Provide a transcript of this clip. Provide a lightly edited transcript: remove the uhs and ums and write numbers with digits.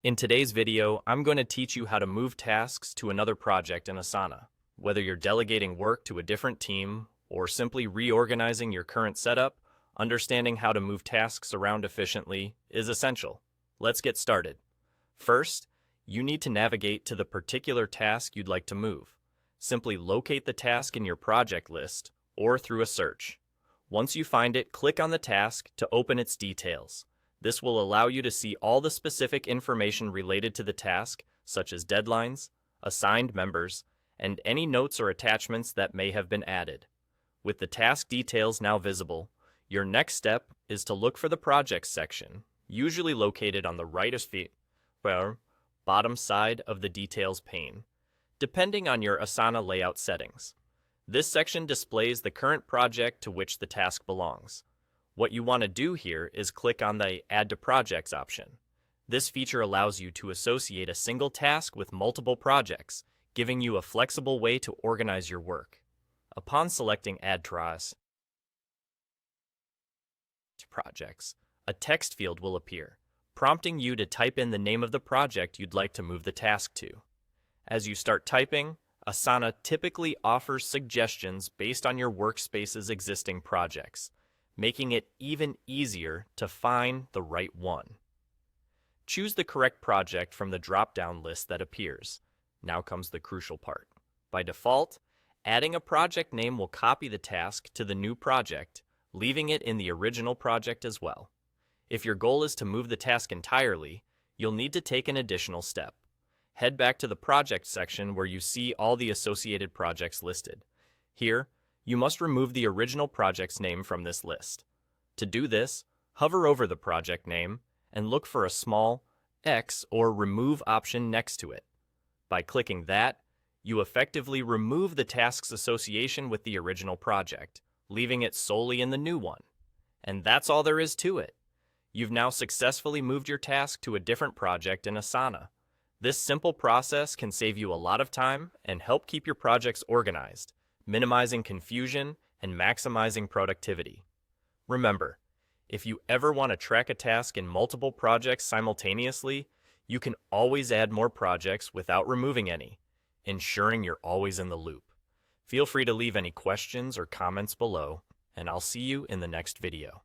In today's video, I'm going to teach you how to move tasks to another project in Asana. Whether you're delegating work to a different team or simply reorganizing your current setup, understanding how to move tasks around efficiently is essential. Let's get started. First, you need to navigate to the particular task you'd like to move. Simply locate the task in your project list or through a search. Once you find it, click on the task to open its details. This will allow you to see all the specific information related to the task, such as deadlines, assigned members, and any notes or attachments that may have been added. With the task details now visible, your next step is to look for the Projects section, usually located on the bottom side of the Details pane, depending on your Asana layout settings. This section displays the current project to which the task belongs. What you want to do here is click on the Add to Projects option. This feature allows you to associate a single task with multiple projects, giving you a flexible way to organize your work. Upon selecting Add to Projects, a text field will appear, prompting you to type in the name of the project you'd like to move the task to. As you start typing, Asana typically offers suggestions based on your workspace's existing projects, making it even easier to find the right one. Choose the correct project from the drop-down list that appears. Now comes the crucial part. By default, adding a project name will copy the task to the new project, leaving it in the original project as well. If your goal is to move the task entirely, you'll need to take an additional step. Head back to the Projects section where you see all the associated projects listed. Here, you must remove the original project's name from this list. To do this, hover over the project name and look for a small X or Remove option next to it. By clicking that, you effectively remove the task's association with the original project, leaving it solely in the new one. And that's all there is to it. You've now successfully moved your task to a different project in Asana. This simple process can save you a lot of time and help keep your projects organized, minimizing confusion and maximizing productivity. Remember, if you ever want to track a task in multiple projects simultaneously, you can always add more projects without removing any, ensuring you're always in the loop. Feel free to leave any questions or comments below, and I'll see you in the next video.